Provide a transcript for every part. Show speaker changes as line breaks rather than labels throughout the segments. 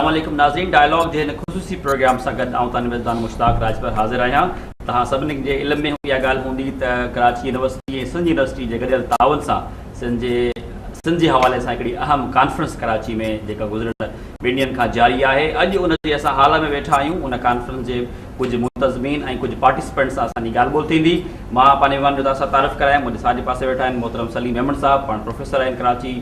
अस्सलाम वालेकुम नाज़रीन, डायलॉग जे हिन ख़ुसूसी प्रोग्राम सां गॾु आउं तव्हां मेज़बान मुश्ताक राजपर हाज़िर आहियां। तव्हां सभिनी जे इल्म में इहा ॻाल्हि हूंदी त कराची यूनिवर्सिटी ऐं सिंध यूनिवर्सिटी जे गॾियल ताउन सां सिंध जे हवाले सां हिकिड़ी अहम कॉन्फ्रेंस कराची में जेका गुज़िरियल 2 ॾींहंनि खां जारी आहे। अॼु उनजे असां हाल में वेठा आहियूं। उन कॉन्फ्रेंस जे कुझु मुंतज़मीन ऐं कुझु पार्टिसिपेंट्स सां असांजी ॻाल्हि ॿोल थींदी। मां पंहिंजे मेहमान जो तव्हां सां तारीफ़ करायां। मुंहिंजे साॼे पासे वेठा आहिनि मोहतरम सलीम अहमद साहब, पाण प्रोफेसर आहिनि कराची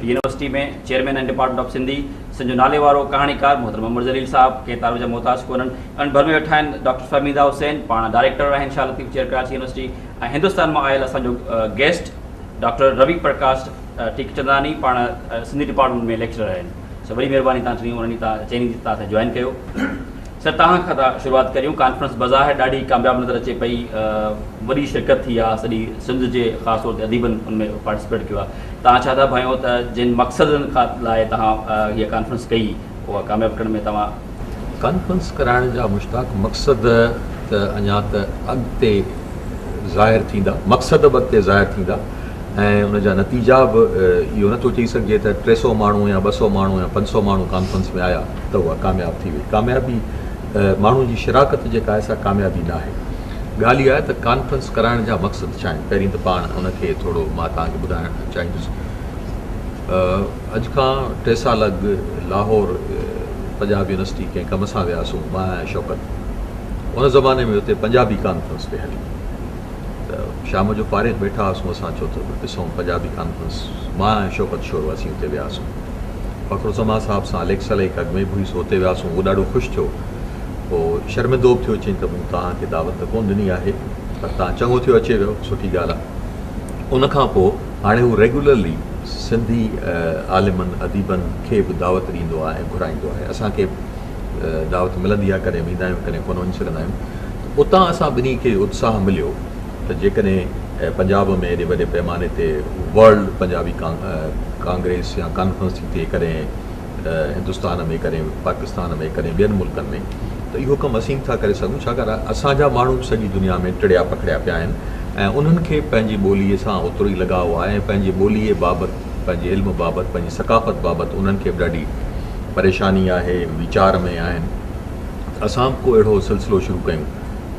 यूनिवर्सिटी में, चेयरमैन आहिनि डिपार्टमेंट ऑफ सिंधी। सिंध जो नाले वारो कहाणीकार मोहतरम अमर जलील साहब, के तारो जा मोहताज कोन्हनि। अन भर में वेठा आहिनि डॉक्टर फहमीदा हुसैन, पाण डायरेक्टर आहिनि शाह लतीफ़ चेयर कराची यूनिवर्सिटी। ऐं हिंदुस्तान मां आयल असांजो गेस्ट डॉक्टर रवि प्रकाश टीकचंदानी, पाण सिंधी डिपार्टमेंट में लेक्चरर आहिनि। सो वॾी महिरबानी तव्हां चइनी तव्हां जॉइन कयो। सर, तव्हां खां था शुरूआत करियूं। कॉन्फ्रेंस बज़ाहिर ॾाढी कामयाबु नज़र अचे पई, वॾी शिरकत थी आहे, सॼी सिंध जे ख़ासि तौर ते अदीबनि उनमें पार्टिसिपेट कयो आहे। तव्हां छा था भयो त जिन मक़सदनि खां लाइ तव्हां हीअ कॉन्फ्रेंस कई उहा कामयाबु करण में तव्हां
कॉन्फ्रेंस कराइण जा मुश्ताक मक़सद त अञा त अॻिते ज़ाहिर थींदा, मक़सद बि अॻिते ज़ाहिर थींदा ऐं उनजा नतीजा बि इहो नथो चई सघिजे त 300 माण्हू या 200 माण्हू या 500 माण्हू कॉन्फ्रेंस में आया त उहा कामयाबु थी वई। कामयाबी माण्हू जी शिराकत जेका आहे सा कामयाबी न आहे। ॻाल्हि इहा आहे त कॉन्फ्रेंस कराइण जा मक़सद छा आहिनि। पहिरीं त पाण उनखे थोरो मां तव्हांखे ॿुधाइणु चाहींदुसि। अॼु खां 3 साल अॻु लाहौर पंजाब यूनिवर्सिटी कंहिं कम सां वियासीं, मां ऐं शौकत। उन ज़माने में हुते पंजाबी कॉन्फ्रेंस पे हली त शाम जो फारिग वेठा हुआसीं असां, छो त ॾिसूं पंजाबी कॉन्फ्रेंस। मां ऐं शौकत शोर असीं हुते वियासीं। फ़खरुज़मा ज़मा साहिब सां लेक्चर लाइ अॻु में बि हुते वियासीं। उहो ॾाढो ख़ुशि थियो, पोइ शर्मिंदो बि थियो, चई त मूं तव्हांखे दावत त कोन ॾिनी आहे, पर तव्हां चङो थियो अचे वियो, सुठी ॻाल्हि आहे। उनखां पोइ हाणे हू रेगुलरली सिंधी आलिमनि अदीबनि खे बि दावत ॾींदो आहे ऐं घुराईंदो आहे। असांखे दावत मिलंदी आहे, कॾहिं वेंदा आहियूं, कॾहिं कोन वञी सघंदा आहियूं। उतां असां ॿिन्ही खे उत्साह मिलियो त जेकॾहिं पंजाब में एॾे वॾे पैमाने ते वर्ल्ड पंजाबी कांग्रेस या कॉन्फ्रेंस थी थिए, कॾहिं हिंदुस्तान में, कॾहिं पाकिस्तान में, कॾहिं ॿियनि मुल्कनि में, त इहो कमु असीं था करे सघूं। छाकाणि असांजा माण्हू सॼी दुनिया में टिड़िया पकड़िया पिया आहिनि ऐं उन्हनि खे पंहिंजी ॿोलीअ सां ओतिरो ई लॻाव आहे ऐं पंहिंजी ॿोलीअ बाबति, पंहिंजे इल्म बाबति, पंहिंजी सकाफ़त बाबति उन्हनि खे बि ॾाढी परेशानी आहे, वीचार में आहिनि। असां बि को अहिड़ो सिलसिलो शुरू कयूं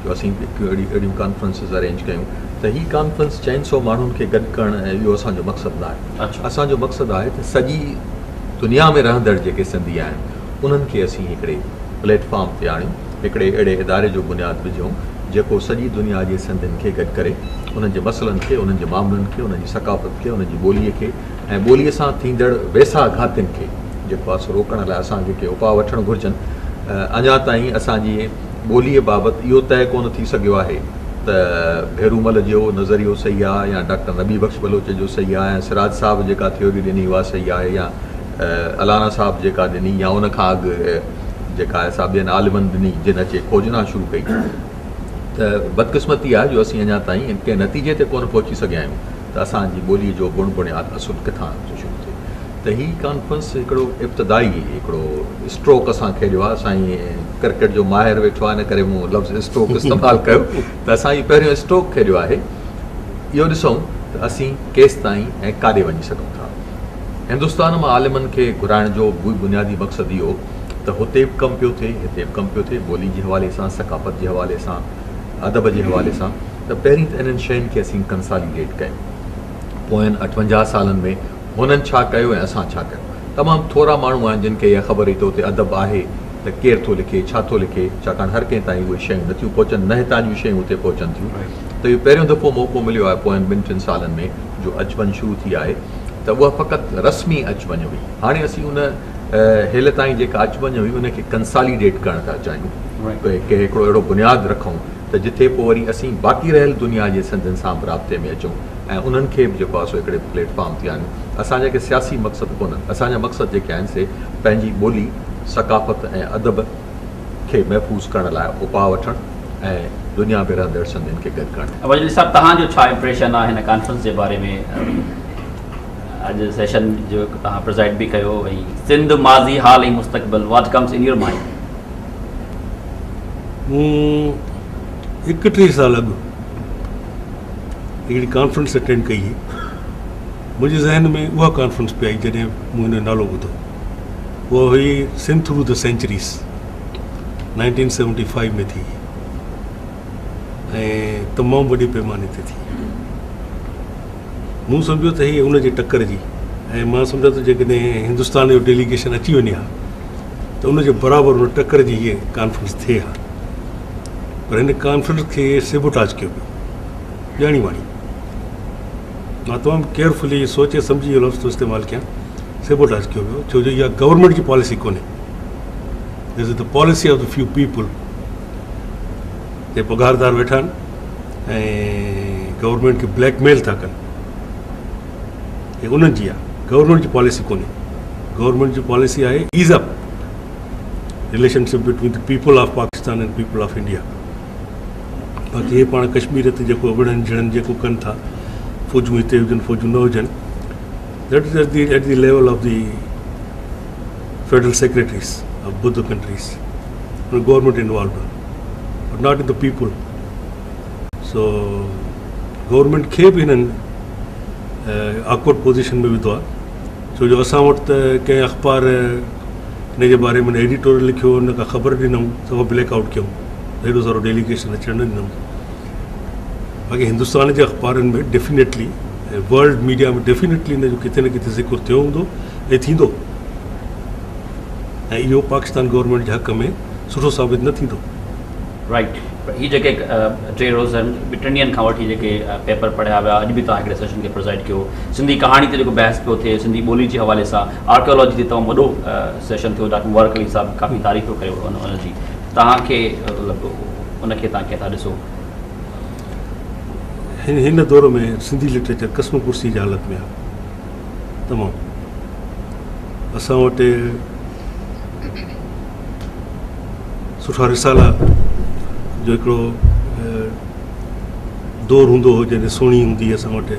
जो असीं अहिड़ियूं कॉन्फ्रेंसिस अरेंज कयूं त हीअ कॉन्फ्रेंस 400 माण्हुनि खे गॾु करणु ऐं इहो असांजो मक़सदु न आहे। असांजो मक़सदु आहे त सॼी दुनिया में रहंदड़ जेके सिंधी आहिनि उन्हनि खे असीं हिकिड़े प्लेटफॉर्म ते आणियूं, हिकिड़े अहिड़े इदारे जो बुनियादु विझूं जेको सॼी दुनिया जे सिंधियुनि खे गॾु करे उन्हनि जे मसइलनि खे, उन्हनि जे मामलनि खे, उन्हनि जी सकाफ़त खे, उन्हनि जी ॿोलीअ खे ऐं ॿोलीअ सां थींदड़ वेसा घातियुनि खे जेको आहे सो रोकण लाइ असांखे के उपाउ वठणु घुरिजनि। अञा ताईं असांजी ॿोलीअ बाबति इहो तइ कोन थी सघियो आहे त भेरूमल जो नज़रियो सही आहे या डॉक्टर नबी बख़्श बलोच जो सही आहे या सिराज साहब जेका थ्योरी ॾिनी उहा सही आहे या अलाना साहब जेका ॾिनी या उनखां अॻु जेका आहे सा ॿियनि आलिमनि ॾिनी, जिन अचे खोजना शुरू कई। त बदकिस्मती आहे जो असीं अञा ताईं कंहिं नतीजे ते कोन पहुची सघिया आहियूं त असांजी ॿोलीअ जो गुण बुनियादु असुलु किथां शुरू थिए। त हीअ कॉन्फ्रेंस हिकिड़ो इब्तिदाई हिकिड़ो स्ट्रोक असां खेॾियो आहे। असांजी क्रिकेट जो माहिर वेठो आहे, इन करे मूं लफ़्ज़ स्ट्रोक इस्तेमालु कयो त असां इहो पहिरियों स्ट्रोक खेॾियो आहे। इहो ॾिसूं त असीं केसि ताईं ऐं काॾे वञी सघूं था। हिंदुस्तान मां आलिमनि खे घुराइण जो बुनियादी मक़सदु इहो त हुते बि कमु पियो थिए, हिते बि कमु पियो थिए, ॿोली जे हवाले सां, सकाफ़त जे हवाले सां, अदब जे हवाले सां। त पहिरीं त इन्हनि शयुनि खे असीं कंसालीडेट कयूं। पोयनि 58 सालनि में हुननि छा कयो ऐं असां छा कयो। तमामु थोरा माण्हू आहिनि जिन खे इहा ख़बर ई त हुते अदब आहे त केरु थो लिखे, छा थो लिखे, छाकाणि हर कंहिं ताईं उहे शयूं नथियूं पहुचनि, न हितां जूं शयूं हुते पहुचनि थियूं। त इहो पहिरियों दफ़ो मौक़ो मिलियो आहे पोयनि 2-3 सालनि में जो अचवञु शुरू थी आहे, त उहा फ़क़ति रस्मी अचवञु हुई। हाणे असीं उन हेल ताईं जेका अचवञु हुई उनखे कंसालीडेट करणु था चाहियूं कि हिकिड़ो अहिड़ो बुनियादु रखूं त जिथे पोइ वरी असीं बाक़ी रहियल दुनिया जे सिंधियुनि सां बि राब्ते में अचूं ऐं उन्हनि खे बि जेको आहे सो हिकिड़े प्लेटफॉर्म ते आणियूं। असांजा के सियासी मक़सद कोन्हनि, असांजा मक़सद जेके आहिनि से पंहिंजी ॿोली, सकाफ़त ऐं अदब खे महफ़ूज़ करण लाइ उपाउ वठणु ऐं दुनिया में रहंदड़ सिंधियुनि खे गॾु करणु।
वज़ीर साहब, तव्हांजो छा इम्प्रेशन आहे हिन कॉन्फ्रेंस जे बारे में? अॼु सेशन जो तव्हां प्रिज़ाइड बि कयो, ऐं सिंध माज़ी, हाल ऐं मुस्तक़बिल, what comes in your mind?
मूं 31 साल अॻु हिकिड़ी कॉन्फ्रेंस अटेंड कई हुई। मुंहिंजे ज़हन में उहा कॉन्फ्रेंस पई आई जॾहिं मूं हिन जो नालो ॿुधो। उहा हुई सिंध थ्रू द सेंचुरीज़ 1975 में थी ऐं तमामु वॾे पैमाने ते थी। मूं सम्झो त हीअ उनजे टकर जी ऐं मां सम्झां थो जेकॾहिं हिंदुस्तान जो डेलीगेशन अची वञे हा त उनजे बराबरि उन टकर जी हीअ कॉन्फ्रेंस थिए हा। पर हिन कॉन्फ्रेंस खे सेबोटाज कयो पियो ॼाणी वाणी। मां तमामु केयरफुली सोचे सम्झी इहो लफ़्ज़ थो इस्तेमालु कयां, सेबोटाज कयो पियो, छो जो इहा गवर्नमेंट जी पॉलिसी कोन्हे। This is the policy of the few people. ते पघारदार वेठा आहिनि ऐं गवर्नमेंट खे ब्लैकमेल था कनि, हे उन्हनि जी आहे, गवर्नमेंट जी पॉलिसी कोन्हे। गवर्नमेंट जी पॉलिसी आहे ease up relationship between the people of Pakistan and people of India. बाक़ी हे पाण कश्मीर ते जेको विढ़नि झिड़नि जेको कनि था, फ़ौजूं हिते हुजनि फ़ौजूं न हुजनि, that is at the level of the federal secretaries of both the countries. Government involve but not in the people. So government खे बि हिननि ऑकवर्ड पोज़ीशन में विधो आहे, छो जो असां वटि त कंहिं अख़बार हिन जे बारे में एडिटोरियल लिखियो, हुन खां ख़बर ॾिनऊं, सभु ब्लैकआउट कयूं, हेॾो सारो डेलीगेशन अचणु न ॾिनऊं। बाक़ी हिंदुस्तान जे अख़बारनि में डेफिनेटली, वर्ल्ड मीडिया में डेफिनेटली हिन जो किथे न किथे ज़िक्र थियो हूंदो ऐं थींदो, ऐं इहो पाकिस्तान गवर्नमेंट जे हक़ में सुठो साबित न थींदो।
राइट। ही जेके 3 रोज़ आहिनि, 2 ॾींहंनि खां वठी जेके पेपर पढ़िया विया, अॼु बि तव्हां हिकिड़े सेशन खे प्रिज़ाइड कयो, सिंधी कहाणी ते जेको बहस पियो थिए, सिंधी ॿोली जे हवाले सां, आर्कियोलॉजी ते तमामु वॾो सेशन थियो, डॉक्टर मुबारक अली साहब काफ़ी तारीफ़ पियो कयो उनजी। तव्हांखे उनखे तव्हां कीअं था ॾिसो?
हिन दौर में सिंधी लिटरेचर क़स्म कुर्सी जी हालत में आहे तमामु। असां वटि सुठा रिसाला जो हिकिड़ो दौरु हूंदो हो, जॾहिं सोणी हूंदी असां वटि,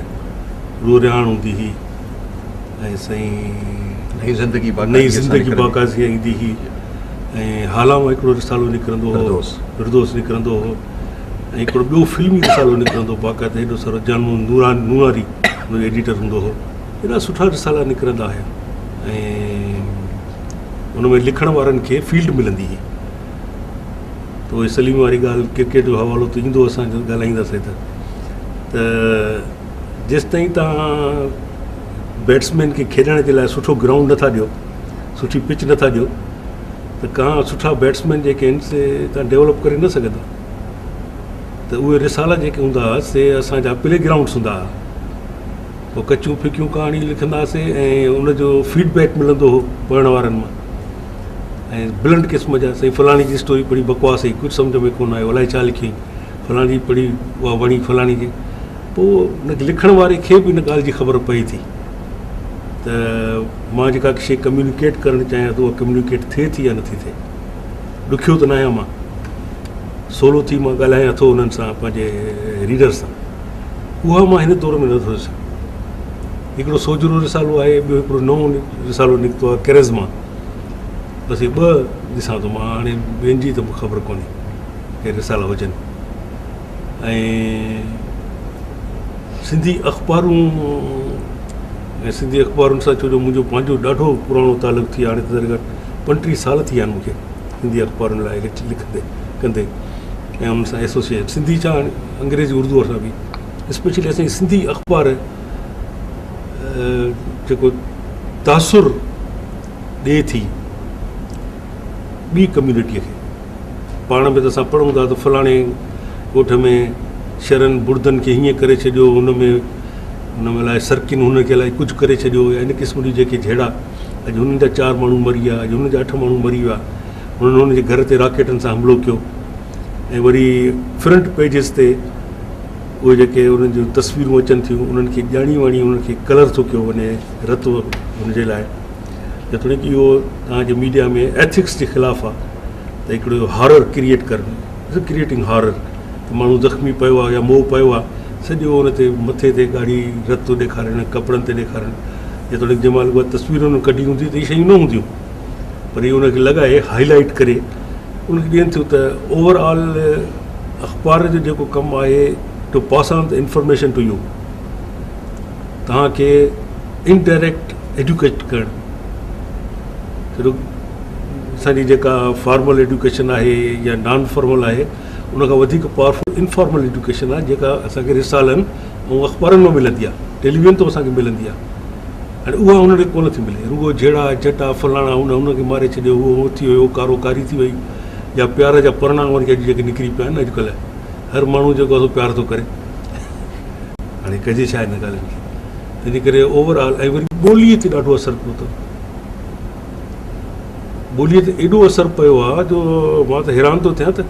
रूरियाण हूंदी हुई, ऐं साईं नई ज़िंदगी बाक़ाज़ी ईंदी हुई, ऐं हाला मां हिकिड़ो रिसालो निकिरंदो हो, फिरदोस निकिरंदो हो, ऐं हिकिड़ो ॿियो फिल्मी रिसालो निकिरंदो हो, बाक़ाइदा हेॾो सारो जानू नूरारी हुनजो एडिटर हूंदो हो। हेॾा सुठा रिसाला निकिरंदा हुया ऐं हुन में लिखण वारनि खे फील्ड मिलंदी हुई। त उहे सलीम वारी ॻाल्हि, क्रिकेट जो हवालो त ईंदो, असां ॻाल्हाईंदासीं त जेसिताईं तव्हां बैट्समैन खे खेॾण जे लाइ सुठो ग्राउंड नथा ॾियो, सुठी पिच नथा ॾियो, त का सुठा बैट्समैन जेके आहिनि से तव्हां डेवलप करे न सघंदा। त उहे रिसाला जेके हूंदा हुआ से असांजा प्ले ग्राउंड्स हूंदा हुआ। पोइ कचियूं फिकियूं कहाणी लिखंदासीं ऐं उनजो फीडबैक मिलंदो हो पढ़ण वारनि मां, ऐं ब्लंट क़िस्म जा, साईं फलाणी जी स्टोरी पढ़ी बकवास हुई, कुझु सम्झ में कोन आयो, अलाए छा लिखी, फलाणी पढ़ी उहा वणी फलाणी जी। पोइ हुन लिखण वारे खे बि हिन ॻाल्हि जी ख़बर पई थी त मां जेका शइ कम्यूनिकेट करणु चाहियां त उहा कम्यूनिकेट थिए थी या नथी थिए। ॾुखियो त न आहियां मां, सोलो थी मां ॻाल्हायां थो उन्हनि सां, पंहिंजे रीडर सां। उहा मां हिन दौर में नथो ॾिसां। हिकिड़ो सोजरो रिसालो आहे, ॿियो हिकिड़ो नओं रिसालो निकितो आहे कैरिज़मा, बसि इहे 2 ॾिसां थो मां। हाणे ॿियनि जी त मूंखे ख़बर कोन्हे के रिसाला हुजनि। ऐं सिंधी अख़बारूं सां, छो जो मुंहिंजो पंहिंजो ॾाढो पुराणो तालुक़ु थी, हाणे त घटि 35 साल थी विया आहिनि मूंखे सिंधी अख़बारुनि लाइ लिखंदे कंदे, ऐं उन सां एसोसिएट सिंधी छा अंग्रेज़ी उर्दू सां बि, स्पेशली असांजी सिंधी अख़बार जेको तासुर ॾिए थी ॿी कम्यूनिटीअ खे। पाण में त असां पढ़ूं था त फलाणे ॻोठ में शरनि बुर्दनि खे हीअं करे छॾियो, हुन में अलाए सरकिन हुनखे अलाए कुझु करे छॾियो, या इन क़िस्म जी जेके जहिड़ा, अॼु हुननि जा 4 माण्हू मरी विया, अॼु हुननि जा 8 माण्हू मरी विया, हुननि हुनजे घर ते रॉकेटनि सां हमलो कयो। ऐं वरी फ्रंट पेजिस ते उहे जेके उन्हनि जूं तस्वीरूं अचनि थियूं, उन्हनि खे ॼाणी वाणी उन्हनि खे कलर थो कयो वञे, रत हुनजे लाइ। जेतोणीकि इहो तव्हांजे मीडिया में एथिक्स जे ख़िलाफ़ु आहे त हिकिड़ो हॉरर क्रिएट करणु, क्रिएटिंग हॉरर, त माण्हू ज़ख़्मी पियो आहे या मोह पियो आहे, सॼो हुन ते मथे ते ॻाढ़ी रत ॾेखारणु, कपिड़नि ते ॾेखारणु। जेतोणीकि जंहिं महिल उहा तस्वीरूं कढी हूंदी त इहे शयूं न हूंदियूं, पर इहे उनखे लॻाए हाईलाइट करे उनखे ॾियनि थियूं। त ओवरऑल अख़बार जो जेको कमु आहे to pass on the information to you, तव्हांखे इनडायरेक्ट एजुकेट करणु, असांजी जेका फॉर्मल एजुकेशन आहे या नॉन फॉर्मल आहे उन खां वधीक पावरफुल इनफॉर्मल एजुकेशन आहे जेका असांखे रिसालनि ऐं अख़बारनि मां मिलंदी आहे, टेलीविज़न तो असांखे मिलंदी आहे। हाणे उहा उन ॾे कोन थी मिले, रुगो जहिड़ा जटा फलाणा हुनखे मारे छॾियो, उहो थी वियो, कारोकारी थी वई, या प्यार जा परिणाम वरी जेके निकिरी पिया आहिनि अॼुकल्ह, हर माण्हू जेको आहे प्यार थो करे। हाणे कजे छा हिन ॻाल्हियुनि खे, तंहिंजे करे ओवरऑल ऐं वरी ॿोलीअ ते ॾाढो असरु पियो अथव। ॿोलीअ ते एॾो असरु पियो आहे जो मां त हैरान थो थियां त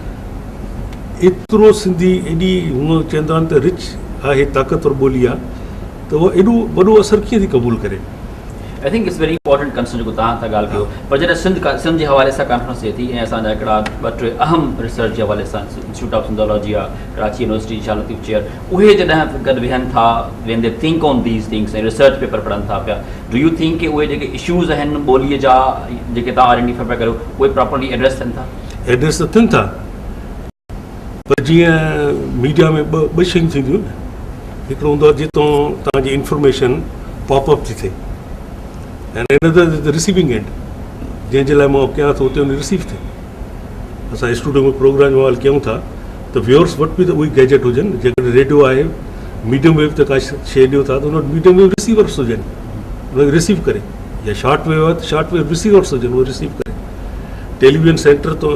एतिरो सिंधी एॾी हूअं चवंदा आहिनि त रिच आहे, ताक़तवर ॿोली आहे, त उहा एॾो वॾो असरु कीअं थी क़बूल करे।
I think it's very important concern जेको तव्हां था ॻाल्हि कयो, पर जॾहिं सिंध जे हवाले सां कॉन्फ्रेंस थिए थी ऐं असांजा हिकिड़ा 2-3 अहम रिसर्च जे हवाले सां इंस्टीट्यूट ऑफ सिंधोलॉजी आहे, कराची यूनिवर्सिटी शाह लतीफ़ चेयर, उहे जॾहिं गॾु वेहनि था, when they think on these things ऐं रिसर्च पेपर पढ़नि था पिया, डू यू थिंक कि उहे जेके इशूज़ आहिनि ॿोलीअ जा जेके तव्हां आइडेंटिफाई पिया कयो उहे प्रॉपरली एड्रेस थियनि था?
एड्रेस त थियनि था, पर जीअं मीडिया में ॿ शयूं थींदियूं न, हिकिड़ो हूंदो आहे जितां तव्हांजी इंफॉर्मेशन पॉपअप थी थिए, and another is the receiving end, जंहिंजे लाइ मां कयां थो उते उन रिसीव थिए। असां स्टूडियो में प्रोग्राम जो हल कयूं था त व्यूअर्स वटि बि त उहे गैजेट हुजनि, जेकॾहिं रेडियो आहे मीडियम वेव ते का शइ ॾियो था त उन वटि मीडियम वेव रिसीवर्स हुजनि, उनखे रिसीव करे, या शॉर्ट वेव आहे त शॉर्ट वेव रिसीवर्स हुजनि, उहे रिसीव करे। टेलीविज़न सेंटर तो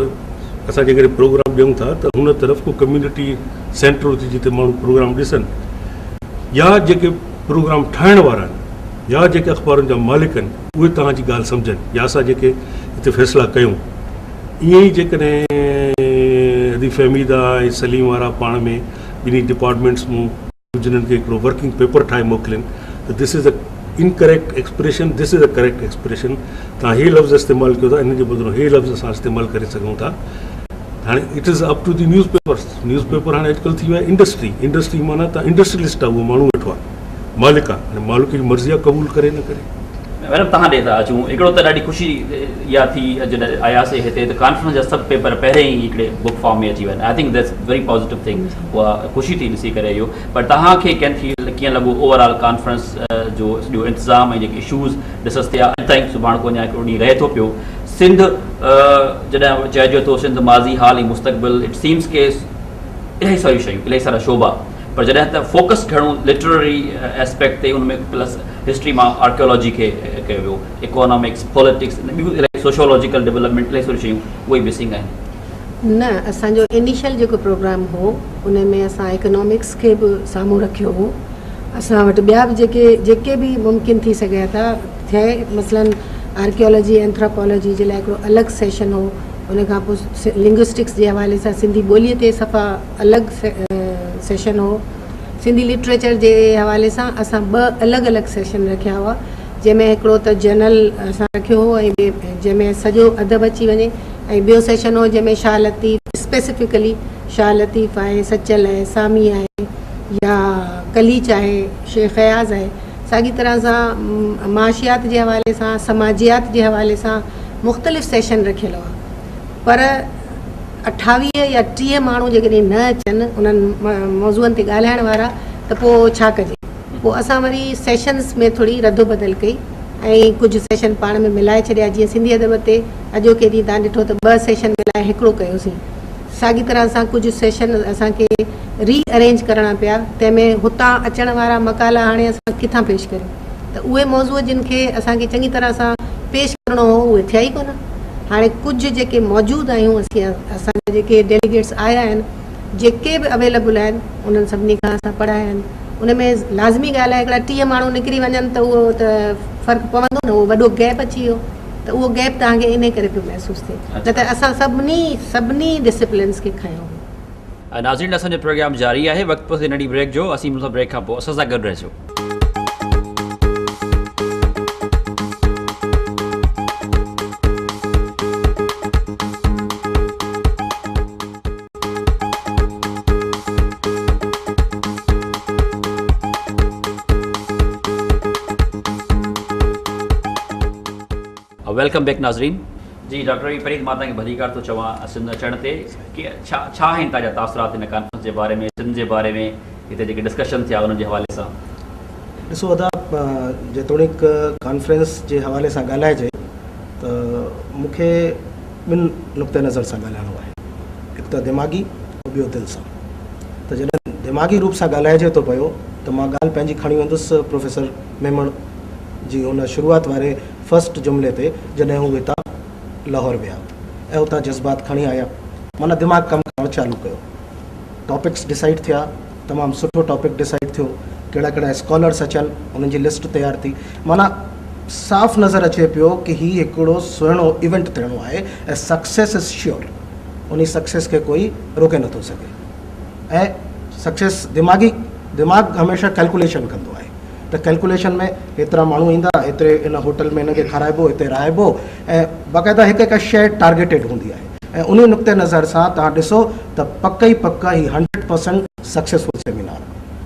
असां जेकॾहिं प्रोग्राम ॾियूं था त हुन तरफ़ को कम्यूनिटी सेंटर हुजे जिते माण्हू प्रोग्राम ॾिसनि, या जेके प्रोग्राम ठाहिण वारा आहिनि या जेके अख़बारुनि जा मालिक आहिनि उहे तव्हांजी ॻाल्हि सम्झनि, या असां जेके हिते फ़ैसिला कयूं, ईअं ई जेकॾहिं हदीफ़ हमीदा ऐं सलीम वारा पाण में ॿिन्ही डिपार्टमेंट्स मूं जिन्हनि खे हिकिड़ो वर्किंग पेपर ठाहे मोकिलिनि त this is a incorrect expression, this is a correct expression, तव्हां हे लफ़्ज़ इस्तेमालु कयो था, इन जे बदिरां हे लफ़्ज़ असां इस्तेमालु करे सघूं था। हाणे it is up to the news paper हाणे अॼुकल्ह थी वियो आहे इंडस्ट्री माना तव्हां इंडस्ट्रियलिस्ट आहे, उहो माण्हू वेठो आहे, मालिक आहे, हाणे मालिक जी मर्ज़ी आहे क़बूल करे न करे।
मैडम तव्हां ॾे था अचूं, हिकिड़ो त ॾाढी ख़ुशी इहा थी जॾहिं आयासीं हिते त कॉन्फ्रेंस जा सभु पेपर पहिरें ई हिकिड़े बुक फॉर्म में अची विया आहिनि। I think that's very positive thing, उहा ख़ुशी थी ॾिसी करे इहो। पर तव्हांखे कीअं लॻो ओवरऑल कॉन्फ्रेंस जो सॼो इंतिज़ाम ऐं जेके इशूज़ डिस्कस थिया अॼु ताईं, सुभाणे को अञा हिकिड़ो ॾींहुं रहे थो पियो, सिंध जॾहिं चइजो थो सिंध माज़ी हाल ऐं मुस्तक़बिल, इट सीम्स के इलाही सारियूं शयूं, इलाही सारा शोबा, पर जॾहिं त फोकस खणूं लिटरेरी एस्पेक्ट ते, उनमें प्लस हिस्ट्री मां आर्कियोलॉजी खे कयो वियो, इकोनॉमिक्स, पॉलिटिक्स, ॿियूं इलाही सोशोलॉजिकल डेवलपमेंट, इलाही सारियूं शयूं उहे मिसिंग आहिनि।
न, असांजो इनिशियल जेको प्रोग्राम हो उन में असां इकोनॉमिक्स खे बि साम्हूं रखियो हो। असां वटि ॿिया बि जेके बि मुमकिन थी सघे था थिए, मसलन आर्कियोलॉजी एंथ्रोपोलॉजी जे लाइ हिकिड़ो अलॻि सेशन हो, उन खां पोइ लिंग्विस्टिक्स जे हवाले सां सिंधी ॿोलीअ ते सफ़ा अलॻि सेशन हो, सिंधी लिटरेचर जे हवाले सां असां 2 अलॻि सेशन रखिया हुआ, जंहिंमें हिकिड़ो त जनरल असां रखियो हो ऐं जंहिंमें सॼो अदब अची वञे, ऐं ॿियो सेशन हो जंहिंमें शाह लतीफ़, स्पेसिफिकली शाह लतीफ़ आहे, सचल आहे, सामी आहे, या कलीच आहे, शेख ख़याज़ आहे। साॻी तरह सां माशियात जे हवाले सां, समाजियात जे हवाले सां मुख़्तलिफ़ सेशन रखियल हुआ, पर 28 या 30 माण्हू जेकॾहिं न अचनि उन्हनि मौज़ूअनि ते ॻाल्हाइण वारा, त पोइ छा कजे। पोइ असां वरी सेशन्स में थोरी रदो बदल कई ऐं कुझु सेशन पाण में मिलाए छॾिया, जीअं सिंधी अदब ते अॼोके ॾींहुं तव्हां ॾिठो त 2 सेशन मिलाए हिकिड़ो कयोसीं। साॻी तरह सां कुझु सेशन असांखे रीअरेंज करणा पिया, तंहिंमें हुतां अचण वारा मकाला हाणे असां किथां पेश करियूं, त उहे मौज़ूअ जिन खे असांखे चङी तरह सां पेश करिणो हो उहे थिया ई कोन। हाणे कुझु जेके मौजूदु आहियूं असांजा जेके डेलीगेट्स आया आहिनि, जेके बि अवेलेबल आहिनि उन्हनि सभिनी खां असां पढ़ाया आहिनि। उन में लाज़मी ॻाल्हि आहे हिकिड़ा 30 माण्हू निकिरी वञनि त उहो त फ़र्क़ु पवंदो न, उहो वॾो गैप अची वियो, त उहो गैप तव्हांखे इन करे पियो महसूसु थिए, न त असां सभिनी डिसिप्लिन्स खे खयो।
नाज़रीन, असांजो प्रोग्राम जारी आहे, वक़्तु ते नंढी ब्रेक जो, असीं ब्रेक खां पोइ असां सां गॾु रहिजो। वेलकम बैक नाज़रीन जी। डॉक्टर फरीद, मां तव्हांखे भलीकार थो चवां सिंध अचण ते कि छा आहिनि तव्हांजा तासुरात हिन कॉन्फ्रेंस जे बारे में, सिंध जे बारे में, हिते जेके डिस्कशन थिया उन्हनि जे हवाले सां?
ॾिसो अदा, जेतोणीक कॉन्फ्रेंस जे हवाले सां ॻाल्हाइजे त मूंखे ॿिनि नुक़्ते नज़र सां ॻाल्हाइणो आहे, हिकु त दिमाग़ी ॿियो दिलि सां। त जॾहिं दिमाग़ी रूप सां ॻाल्हाइजे थो पियो त मां ॻाल्हि पंहिंजी खणी वेंदुसि प्रोफेसर मेमण जी हुन शुरूआति वारे फस्ट जुमिले ते, जॾहिं हू हितां लाहौर विया ऐं हुतां जज़्बात खणी आया, माना दिमाग़ कमु करणु चालू कयो, टॉपिक्स डिसाइड थिया, तमामु सुठो टॉपिक डिसाइड थियो, कहिड़ा कहिड़ा स्कॉलर्स अचनि, उन्हनि जी लिस्ट तयारु थी, माना साफ़ नज़र अचे पियो कि हीउ हिकिड़ो सुहिणो इवेंट थियणो आहे ऐं सक्सेस इज़ श्योर, उन सक्सेस खे कोई रोके नथो सघे। ऐं सक्सेस दिमाग़ हमेशह कैलकुलेशन कंदो आहे, त कैलकुलेशन में हेतिरा माण्हू ईंदा, एतिरे इन होटल में हिनखे खाराइबो, हिते रहाइबो, ऐं बाक़ाइदा हिकु हिकु शइ टारगेटेड हूंदी आहे। ऐं उन नुक़्ते नज़र सां तव्हां ॾिसो त पक ई पक ही 100% सक्सेसफुल सेमिनार।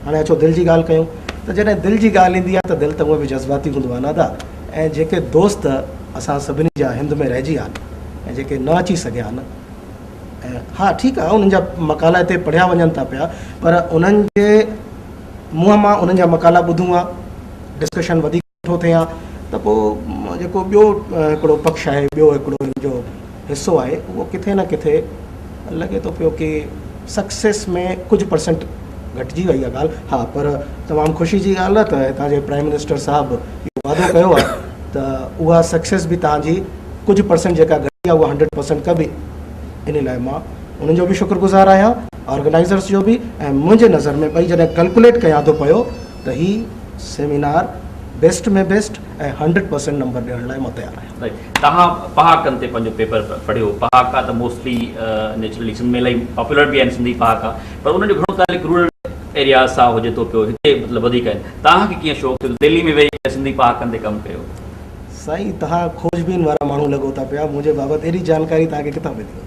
हाणे अचो दिलि जी ॻाल्हि कयूं, त जॾहिं दिलि जी ॻाल्हि ईंदी आहे त दिलि त उहो बि जज़्बाती हूंदो आहे नादा, ऐं जेके दोस्त असां सभिनी जा हिंद में रहिजी विया आहिनि ऐं जेके न अची सघिया आहिनि, ऐं हा ठीकु आहे उन्हनि जा मकाला हिते पढ़िया वञनि था पिया, पर उन्हनि जे मुंहं मां उन्हनि जा मकाला ॿुधूं आहे, डिस्कशन वधीक सुठो थिए आहे, त पोइ जेको ॿियो हिकिड़ो पक्ष आहे, ॿियो हिकिड़ो जो हिसो आहे, उहो किथे न किथे लॻे थो पियो कि सक्सेस में कुझु परसेंट घटिजी वई आहे ॻाल्हि। हा, पर तमामु ख़ुशी जी ॻाल्हि आहे त हितां जे प्राइम मिनिस्टर साहिबु इहो वाइदो कयो आहे त उहा सक्सेस बि तव्हांजी कुझु परसेंट जेका घटी आहे उहा 100% कबी। इन लाइ मां उन्हनि जो बि शुक्रगुज़ार आहियां, ऑर्गेनाइज़र्स जो बि, ऐं मुंहिंजे नज़र में ॿई जॾहिं कैलकुलेट कयां थो पियो त हीउ सेमिनार बेस्ट में बेस्ट ऐं 100% नंबर ॾियण लाइ मां तयारु आहियां।
तव्हां पहाकनि ते पंहिंजो पेपर पढ़ियो, पहाका त मोस्टली नेचुरली सिंध में इलाही पॉपुलर बि आहिनि सिंधी पहाका, पर उन्हनि जो घणो तारीख़ रूरल एरिया सां हुजे थो पियो, हिते मतिलबु वधीक आहिनि। तव्हांखे कीअं शौक़ु थियो दिल्ली में वेही करे सिंधी पहाकनि ते कमु कयो?
साईं, तव्हां खोजबीन वारा माण्हू लॻो था पिया, मुंहिंजे बाबति अहिड़ी जानकारी तव्हांखे किथां मिली?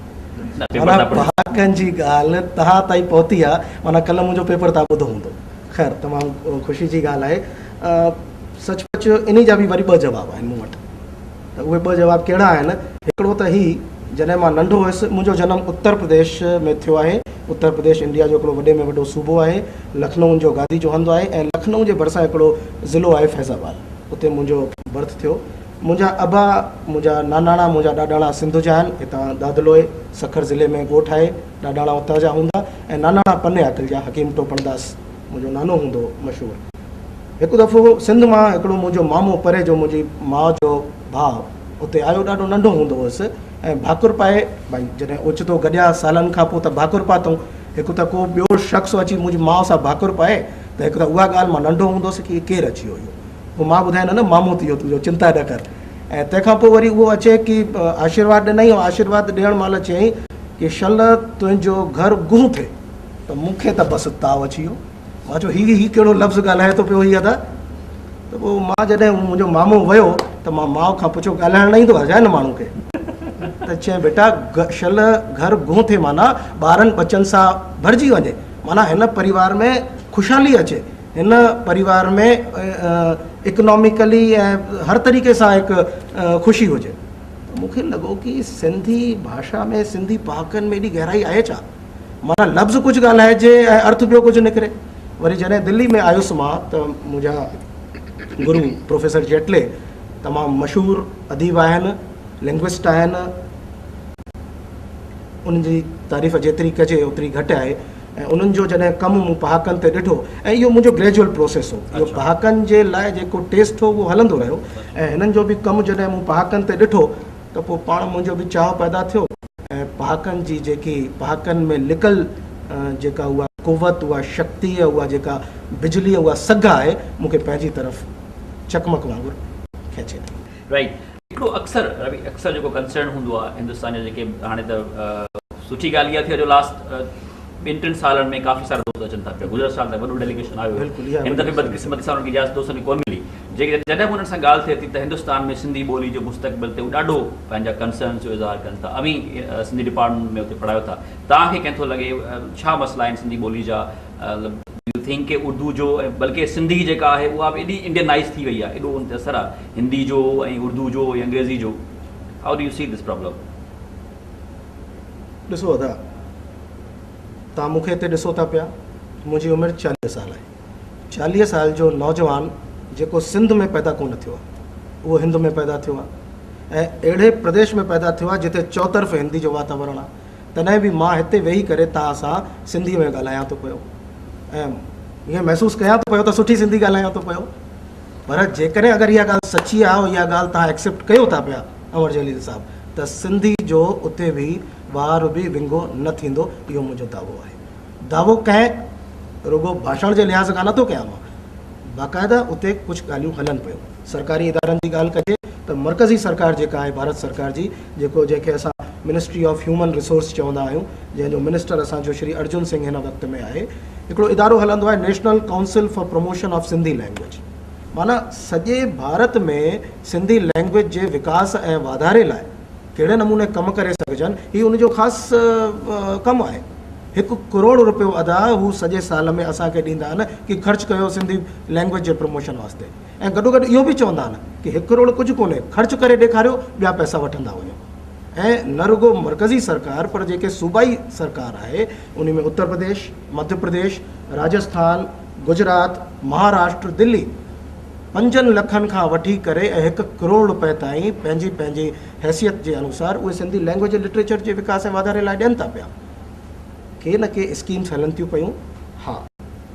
माना पहाकनि जी ॻाल्हि तव्हां ताईं पहुती आहे, माना कल्ह मुंहिंजो पेपर तव्हां ॿुधो हूंदो। ख़ैर, तमामु ख़ुशी जी ॻाल्हि आहे। सचमुच इन जा बि वरी ॿ जवाब आहिनि मूं वटि। त उहे ॿ जवाब कहिड़ा आहिनि? हिकिड़ो त ही, जॾहिं मां नंढो हुयुसि, मुंहिंजो जनमु उत्तर प्रदेश में थियो आहे। उत्तर प्रदेश इंडिया जो हिकिड़ो वॾे में वॾो सूबो आहे, लखनऊ जो गादी जो हंधु आहे, ऐं लखनऊ जे भरिसां हिकिड़ो ज़िलो आहे फैज़ाबाद, उते मुंहिंजो बर्थ थियो। मुंहिंजा अबा, मुंहिंजा नानाणा, मुंहिंजा ॾाॾाणा सिंध जा आहिनि, हितां दादलोए सखर ज़िले में ॻोठु आहे, ॾाॾाणा उतां जा हूंदा, ऐं नानाणा पने आकल जा हकीम टोपणदास मुंहिंजो नानो हूंदो मशहूरु। हिकु दफ़ो सिंध मां हिकिड़ो मुंहिंजो मामो परे जो मुंहिंजी माउ जो भाउ उते आयो, ॾाढो नंढो हूंदो हुयुसि, ऐं भाकुर पाए, भई जॾहिं ओचितो गॾिया सालनि खां पोइ त भाकुर पातऊं। हिकु त को ॿियो शख़्स अची मुंहिंजी माउ सां भाकुर पाए, त हिकु त उहा ॻाल्हि मां नंढो हूंदोसि कि केरु अची वियो इहो, पोइ मां ॿुधायां न मामो थी वियो तुंहिंजो, चिंता न कर। ऐं तंहिंखां पोइ वरी उहो अचे कि आशीर्वाद ॾिनई, ऐं आशीर्वाद ॾियण महिल चयईं कि शल तुंहिंजो घर गुह थिए, त मूंखे त बसि ताव अची वियो। मां चयो हीउ कहिड़ो लफ़्ज़ ॻाल्हाए थो पियो हीअ त पोइ मां जॾहिं मुंहिंजो मामो वियो त मां माउ खां पुछियो, ॻाल्हाइण न ईंदो आहे छा हिन माण्हू खे? त चई बेटा शल घर गुह थिए माना ॿारनि बचनि सां भरिजी वञे, माना हिन परिवार में ख़ुशहाली अचे, हिन परिवार में इकोनॉमिकली ऐं हर तरीक़े सां हिकु ख़ुशी हुजे। मूंखे लॻो कि सिंधी भाषा में, सिंधी पहाकनि में एॾी गहराई आहे छा? माना लफ़्ज़ कुझु ॻाल्हाइजे ऐं अर्थ ॿियो कुझु निकिरे। वरी जॾहिं दिल्ली में आयुसि मां, त मुंहिंजा गुरु प्रोफेसर जेटले तमामु मशहूरु अदीब आहिनि, लिंग्विस्ट आहिनि, उन्हनि जी तारीफ़ जेतिरी कजे ओतिरी घटि आहे। ऐं उन्हनि जो जॾहिं कमु मूं पहाकनि ते ॾिठो, ऐं इहो मुंहिंजो ग्रेजुअल प्रोसेस हो, इहो पहाकनि जे लाइ जेको टेस्ट हो उहो हलंदो रहियो, ऐं हिननि जो बि कमु जॾहिं मूं पहाकनि ते ॾिठो त पोइ पाण मुंहिंजो बि चाह पैदा थियो, ऐं पहाकनि जी जेकी पहाकनि में लिकल जेका उहा कुवत, उहा शक्ति, उहा जेका बिजली, उहा सघ आहे, मूंखे पंहिंजी तरफ़ चकमक वांगुरु खेचे थी।
राइट। हिकिड़ो अक्सर जेको कंसर्न हूंदो आहे हिंदुस्तान जो, जेके हाणे त सुठी ॻाल्हि इहा थी जो लास्ट 2-3 सालनि में काफ़ी सारा दोस्त अचनि था पिया। गुज़िरियल साल त वॾो डेलीगेशन आयो, हिन दफ़े बदकिस्मती सां उन्हनि खे इजाज़त दोस्तनि खे कोन मिली। जॾहिं बि उन्हनि सां ॻाल्हि थिए थी त हिंदुस्तान में सिंधी ॿोली जो मुस्तक़बिल ते ॾाढो पंहिंजा कंसर्न्स जो इज़हार कनि था। अमी सिंधी डिपार्टमेंट में उते पढ़ायो था, तव्हांखे कीअं थो लॻे, छा मसइला आहिनि सिंधी ॿोली जा? यू थिंक के उर्दू जो, बल्कि सिंधी जेका आहे उहा बि एॾी इंडियनाइज़ थी वई आहे, एॾो उन ते असरु आहे हिंदी जो ऐं उर्दू जो या अंग्रेज़ी जो? How do you see this problem?
ॾिसो अदा, तव्हां मूंखे हिते ॾिसो था पिया, मुंहिंजी उमिरि 40 साल आहे। 40 साल जो नौजवान जेको सिंध में पैदा कोन थियो आहे, उहो हिंद में पैदा थियो आहे। ऐं अहिड़े प्रदेश में पैदा थियो आहे जिते चौतरफ़ हिंदी जो वातावरण आहे, तॾहिं बि मां हिते वेही करे तव्हां सां सिंधीअ में ॻाल्हायां थो पियो ऐं ईअं महसूसु कयां थो पियो त सुठी सिंधी ॻाल्हायां थो पियो। पर जेकॾहिं अगरि इहा ॻाल्हि सची आहे ऐं इहा ॻाल्हि तव्हां एक्सेप्ट कयो था पिया अंवर जलील साहिबु, त सिंधी जो उते बि वार बि विंगो न थींदो, इहो मुंहिंजो दावो आहे। दावो कंहिं रुगो भाषण जे लिहाज़ खां नथो कयां मां, बाक़ाइदा उते कुझु ॻाल्हियूं हलनि पियूं। सरकारी इदारनि जी ॻाल्हि कजे त मर्कज़ी सरकार जेका आहे भारत सरकार जी, जंहिंखे असां मिनिस्ट्री ऑफ ह्यूमन रिसोर्स चवंदा आहियूं, जंहिंजो मिनिस्टर असांजो श्री अर्जुन सिंह हिन वक़्त में आहे, हिकिड़ो इदारो हलंदो आहे national council for promotion of Sindhi language. माना सॼे भारत में सिंधी लैंग्वेज जे विकास ऐं वाधारे लाइ कहिड़े नमूने कमु करे सघजनि, हीउ उनजो ख़ासि कमु आहे। 1 करोड़ रुपयो अदा हू सॼे साल में असांखे ॾींदा आहिनि कि ख़र्चु कयो सिंधी लैंग्वेज जे प्रमोशन वास्ते, ऐं गॾोगॾु इहो बि चवंदा आहिनि कि 1 करोड़ कुझु कोन्हे, ख़र्चु करे ॾेखारियो, ॿिया पैसा वठंदा वञो। ऐं न रुगो मर्कज़ी सरकार, पर जेके सूबाई सरकार आहे उन में उत्तर प्रदेश, मध्य प्रदेश, राजस्थान, गुजरात, महाराष्ट्र, दिल्ली 5 लखनि खां वठी करे ऐं 1 करोड़ रुपए ताईं पंहिंजी हैसियत जे अनुसार उहे सिंधी लैंग्वेज लिटरेचर जे विकास ऐं वाधारे लाइ ॾियनि था पिया। के न के स्कीम्स हलनि थियूं पियूं। हा,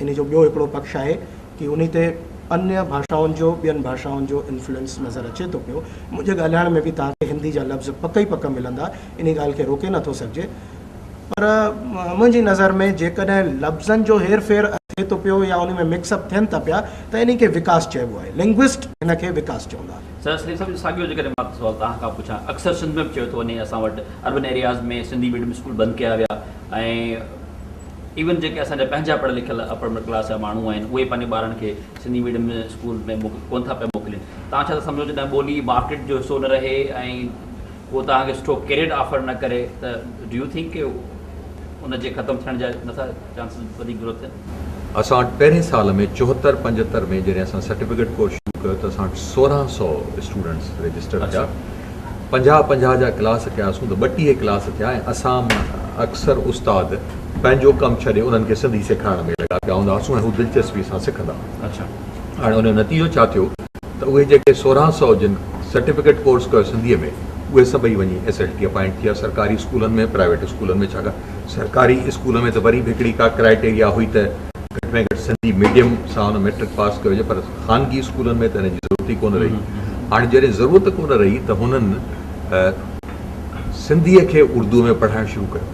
इन जो ॿियो हिकिड़ो पक्ष आहे कि उन ते अन्य भाषाउनि जो, ॿियनि भाषाउनि जो इन्फ्लुएंस नज़र अचे थो पियो। मुंहिंजे ॻाल्हाइण में बि तव्हांखे हिंदी जा लफ़्ज़ पक ई पक मिलंदा, इन ॻाल्हि खे रोके नथो सघिजे। पर मुंहिंजी नज़र में जेकॾहिं लफ़्ज़नि जो हेर फेर थिए थो पियो या उन में मिक्सअप थियनि था पिया, त इन खे विकास चइबो आहे। लिंग्विस्ट इन खे विकास चवंदा।
सर सलीम साहिब, साॻियो जेकॾहिं मां सवाल तव्हां खां पुछां, अक्सर सिंध में बि चयो थो वञे असां वटि अर्बन एरियाज़ में सिंधी मीडियम स्कूल बंदि कया विया, ऐं इवन जेके असांजा पंहिंजा पढ़ियल लिखियल अपर मिडल क्लास जा माण्हू आहिनि, उहे पंहिंजे ॿारनि खे सिंधी मीडियम स्कूल में कोन था पिया मोकिलिनि। तव्हां छा था सम्झो जॾहिं ॿोली मार्केट जो हिसो न रहे ऐं उहो तव्हांखे सुठो कैरियर ऑफर न करे, त डू यू थिंक कि उनजे ख़तमु थियण जा नथा चांसिस वधीक ज़रूरत थियनि?
असां वटि पहिरें साल में 74-75 में जॾहिं असां सर्टिफिकेट कोर्स शुरू कयो त असां वटि 1600 स्टूडेंट्स रजिस्टर थिया। 50-50 जा क्लास कयासीं त 32 क्लास थिया ऐं असां अक्सर उस्ताद पंहिंजो कमु छॾे उन्हनि खे सिंधी सेखारण में लॻा पिया हूंदा हुआसीं ऐं हू दिलचस्पी सां सिखंदा।
अच्छा,
हाणे उनजो नतीजो छा थियो त उहे जेके 1600 जिन सर्टिफिकेट कोर्स कयो सिंधीअ में, उहे सभई वञी SLT अपॉइंट थिया सरकारी स्कूलनि में, प्राइवेट स्कूलनि में। छाकाणि सरकारी स्कूल में त वरी बि हिकिड़ी का क्राइटेरिया हुई त घटि में घटि सिंधी मीडियम सां हुन मैट्रिक पास कयो हुजे, पर ख़ानगी स्कूलनि में त हिन जी ज़रूरत ई कोन रही। हाणे जॾहिं ज़रूरत कोन रही त हुननि सिंधीअ खे उर्दू में पढ़ाइणु शुरू कयो।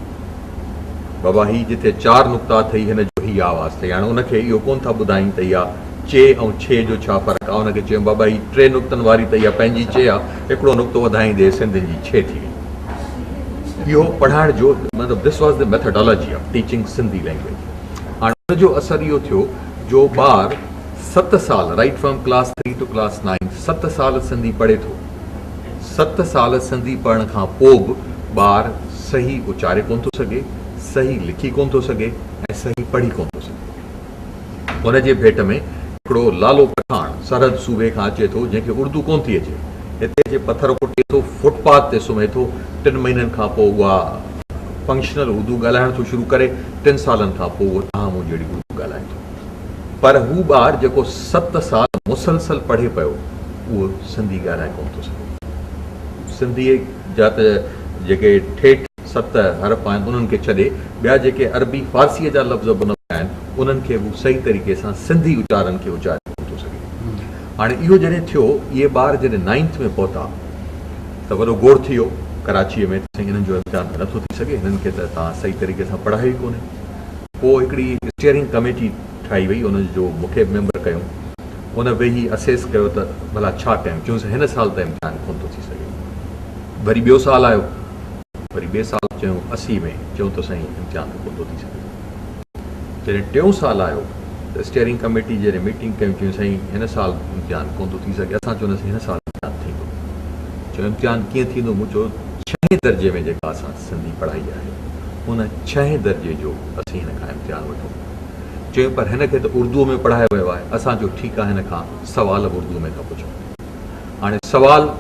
बाबा ही जिथे 4 नुक़्ता अथई हिन जो ही आवाज़ अथई। हाणे उनखे इहो कोन था ॿुधाइनि त इहा चे ऐं छे जो छा फ़र्क़ु आहे। उनखे चयूं बाबा ही 3 नुक़्तनि वारी त इहा पंहिंजी चे आहे, हिकिड़ो नुक़्तो वधाईंदे सिंधियुनि जी छे थी वई। इहो पढ़ाइण जो मतिलबु this was the methodology of teaching Sindhi language. हाणे उनजो असरु इहो थियो जो ॿार 7 साल, right from class 3 to class 9, 7 साल सिंधी पढ़े थो। 7 साल सिंधी पढ़ण खां पोइ बि ॿार सही उचारे कोन थो सघे, सही लिखी कोन थो सघे ऐं सही पढ़ी कोन थो सघे। उनजे भेट में हिकिड़ो लालो पठान सरहद सूबे खां अचे थो, जंहिंखे उर्दू कोन थी अचे, हिते अचे पथर कुटे थो, फुटपाथ ते सुम्हे थो। 3 महीननि खां पोइ उहा फंक्शनल उर्दू ॻाल्हाइण थो शुरू करे। 3 सालनि खां पोइ उहो तव्हां मूं जहिड़ी उर्दू ॻाल्हाए थो। पर हू ॿारु जेको 7 साल मुसलसल पढ़े पियो, उहो सिंधी ॻाल्हाए कोन थो सघे। सिंधीअ जा त जेके ठेठ 7 हरफ आहिनि उन्हनि खे छॾे ॿिया जेके अरबी फारसीअ जा लफ़्ज़ बि न आहिनि, उन्हनि खे बि सही तरीक़े सां सिंधी उचारनि खे उचारे कोन थो सघे। हाणे इहो जॾहिं थियो, इहे ॿार जॾहिं 9th में पहुता त वॾो गोड़ थी वियो कराचीअ में, हिननि जो इम्तिहान नथो थी सघे, हिननि खे त तव्हां सही तरीक़े सां पढ़ायो ई कोन्हे। पोइ हिकिड़ी स्टीयरिंग कमेटी ठाही वई, उनजो मूंखे मेंबर कयूं। उन वेही असेस कयो त भला छा कयूं। चयूंसि हिन साल त इम्तिहान कोन थो थी सघे। वरी ॿियो साल आयो, वरी ॿिए साल चयूं 80 में, चयूं त साईं इम्तिहान कोन थो थी सघे। जॾहिं 3 साल आयो त स्टीयरिंग कमेटी जॾहिं मीटिंग कयूं, चयूं साईं हिन साल इम्तिहान कोन थो थी सघे। असां चवंदासीं हिन साल इम्तिहान थींदो। चयो इम्तिहान कीअं थींदो? मूं चयो 6 दर्जे में जेका असां सिंधी पढ़ाई आहे, उन 6 दर्जे जो असीं हिन खां इम्तिहान वठूं। चयूं पर हिन खे त उर्दूअ में पढ़ायो वियो आहे। असां चयो ठीकु आहे, हिन खां सवाल उर्दू में था पुछूं। हाणे सवाल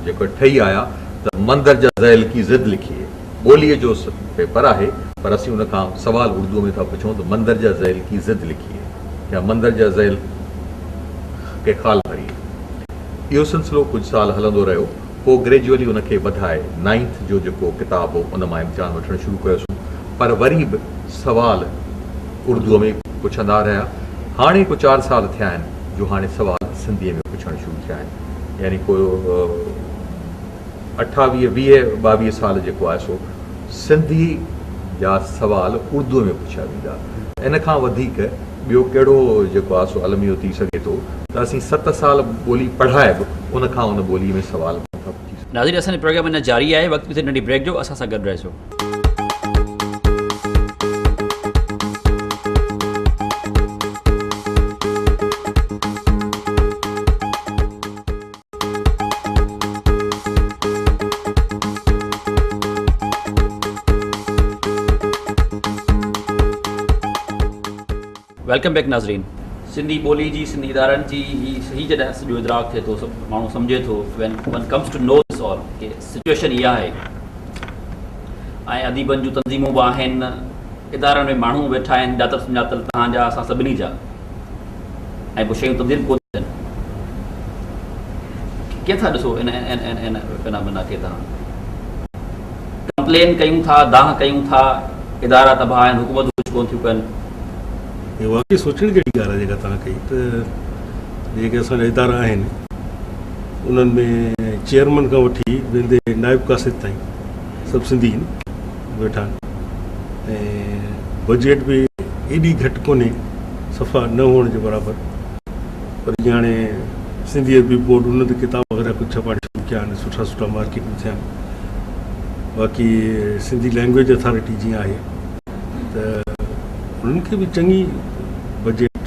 जेको ठही आया त मंदर जा ज़ैल की ज़िद लिखिए, ॿोलीअ जो पेपर आहे, पर असीं उन खां सवाल उर्दूअ में था पुछूं त मंदर जा ज़ैल की ज़िद लिखिए या मंदर जा ज़ैल के ख़ाल भरिए। इहो सिलसिलो कुझु साल हलंदो रहियो। पोइ ग्रेजुअली उनखे वधाए 9th जो जेको किताबु हो उन मां इम्तिहान वठणु शुरू कयोसीं, पर वरी बि सुवाल उर्दूअ में पुछंदा रहिया। हाणे को 4 साल थिया आहिनि जो हाणे सुवाल सिंधीअ में पुछणु शुरू थिया आहिनि, यानी को 28-20-22 साल जेको आहे सो सिंधी जा सुवाल उर्दूअ में पुछिया वेंदा। इन खां वधीक ॿियो कहिड़ो जेको आहे सो अलमियो थी सघे थो त असीं 7 साल ॿोली पढ़ाए बि उन खां उन ॿोलीअ में सुवाल नथा पुछी सघूं।
नाज़रीन, असांजो प्रोग्राम अञा जारी आहे, वक़्तु किथे नंढी ब्रेक जो, असां सां गॾु रहिजो। वेलकम बैक नाज़रीन। सिंधी ॿोली जी, सिंधी इदारनि जी ही जॾहिं सॼो इदराक थिए थो, माण्हू सम्झे थो, one comes to know this all कि सिचुएशन इहा आहे। ऐं अदीबनि जूं तंज़ीमूं बि आहिनि, इदारनि में माण्हू वेठा आहिनि ॼातल सुञातल तव्हांजा, असां सभिनी जा, ऐं पोइ शयूं तब्दील कोन थियनि। कीअं था ॾिसो इन फिनामिना खे? तव्हां कंप्लेन कयूं था, दाह कयूं था, इदारा तबाह आहिनि, हुकूमतूं कुझु कोन थियूं कनि।
ये वाकई सोचण जहिड़ी ॻाल्हि आहे जेका तव्हां कई, त जेके असांजा इदारा आहिनि उन्हनि में चेयरमैन खां वठी वेंदे नाइब कासिद ताईं सभु सिंधी वेठा आहिनि, ऐं बजट बि एॾी घटि कोन्हे, सफ़ा न हुअण जे बराबरि। पर जीअं हाणे सिंधियत बि बोर्ड उन ते किताब वग़ैरह कुझु छपाइण शुरू कया आहिनि, सुठा सुठा मार्केट में थिया आहिनि। बाक़ी सिंधी लैंग्वेज अथॉरिटी जीअं आहे त उन्हनि खे बि चङी बजट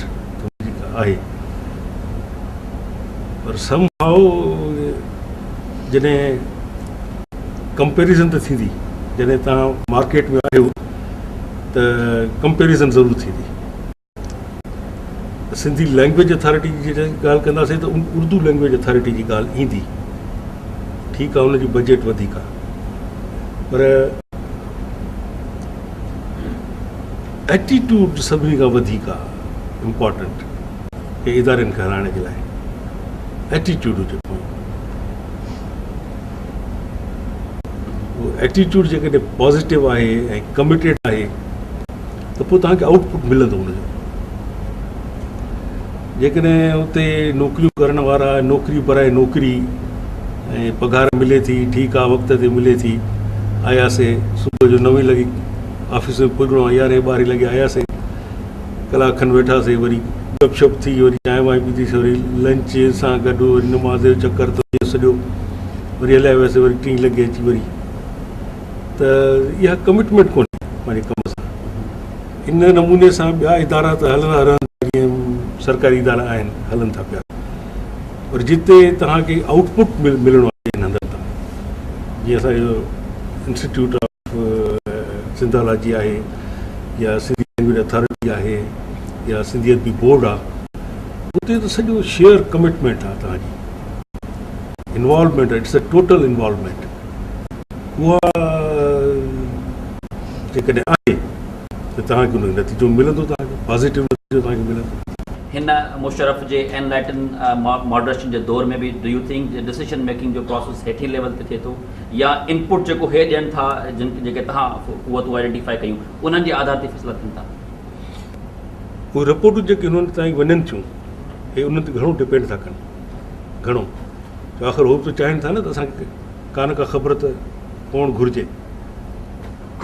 आहे, पर सम हाउ जॾहिं कंपेरिज़न त थींदी, जॾहिं तव्हां मार्केट में आहियो त कंपेरिज़न ज़रूरु थींदी। सिंधी लैंग्वेज अथॉरिटी जी जॾहिं ॻाल्हि कंदासीं त उर्दू लैंग्वेज अथॉरिटी जी ॻाल्हि ईंदी। ठीकु आहे, उनजी बजट वधीक आहे, पर एटीट्यूड सभिनी खां वधीक आहे इम्पॉर्टेंट के इदारनि खे हलाइण जे लाइ। एटीट्यूड हुजे, उहो एटीट्यूड जेकॾहिं पॉज़िटिव आहे ऐं कमिटेड आहे त पोइ तव्हांखे आउटपुट मिलंदो हुनजो। जेकॾहिं उते नौकरियूं करण वारा नौकिरी बराए नौकिरी ऐं पघार मिले थी, ठीकु आहे, वक़्त ते मिले थी, आयासीं सुबुह जो 9 लॻे ऑफिस में पुॼणो आहे, 11-12 लॻे आयासीं, कलाक खनि वेठासीं, वरी गपशप थी, वरी चांहि वांहि पीतीसीं, वरी लंच सां गॾु वरी नमाज़ जो चकर थो थिए सॼो, वरी हलिया वियासीं, वरी 3 लॻे अची वरी। त इहा कमिटमेंट कोन्हे पंहिंजे कम सां। इन नमूने सां ॿिया इदारा त हलंदा रहंदा, जीअं सरकारी इदारा आहिनि हलनि था पिया, पर जिते तव्हांखे आउटपुट मिलणो आहे इन अंदरि तां, जीअं असांजो इंस्टीट्यूट ऑफ सिंधोलॉजी आहे, या सिंधी लैंग्वेज अथॉरिटी आहे, या सिंधियत बि बोर्ड आहे, उते त सॼो शेयर कमिटमेंट आहे तव्हांजी, इन्वॉल्वमेंट आहे, इट्स अ टोटल इन्वॉल्वमेंट। उहा जेकॾहिं आहे त तव्हांखे उन नतीजो मिलंदो, तव्हांखे पॉज़िटिव नतीजो तव्हांखे मिलंदो।
हिन मुशर्रफ जे एनलाइटन मॉडरेशन जे दौर में बि do U think decision making जो प्रोसेस हेठी लेवल ते थिए थो, या इनपुट जेको हे ॾियनि था जेके तव्हां क़ुवतूं आइडेंटिफाई कयूं उन्हनि जे आधार ते फ़ैसिला थियनि था?
उहे रिपोर्टूं जेके उन्हनि ताईं वञनि थियूं, हे उन्हनि ते घणो डिपेंड था कनि, घणो। आख़िर उहे बि चाहिनि था न त असांखे कान का ख़बर त पवणु घुरिजे, त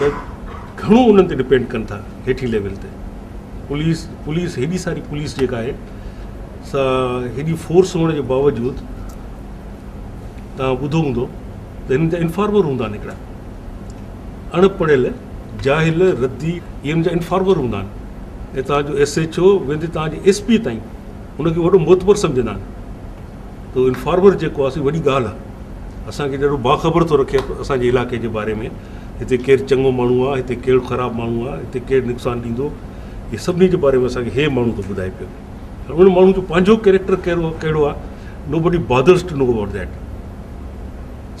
घणो उन्हनि ते डिपेंड कनि था हेठी लेवल ते। पुलिस हेॾी सारी पुलिस जेका आहे सा हेॾी फोर्स हुअण जे बावजूदि तव्हां ॿुधो हूंदो त हिननि जा इंफॉर्मर हूंदा आहिनि, हिकिड़ा अणपढ़ियल जाहिल रद्दी इन्हनि जा इंफॉर्मर हूंदा आहिनि, ऐं तव्हांजो SHO वेंदे तव्हांजे SP ताईं हुनखे वॾो मोतबर सम्झंदा आहिनि। त इंफॉर्मर जेको आहे वॾी ॻाल्हि आहे, असांखे ॾाढो बाख़बर थो रखे असांजे इलाइक़े जे बारे में, हिते केरु चङो माण्हू आहे, हिते कहिड़ो ख़राबु माण्हू आहे, हिते केरु नुक़सानु ॾींदो, इहे सभिनी जे बारे में असांखे हे माण्हू थो ॿुधाए पियो। उन माण्हू जो पंहिंजो कैरेक्टर कहिड़ो आहे, nobody bothers to know about that.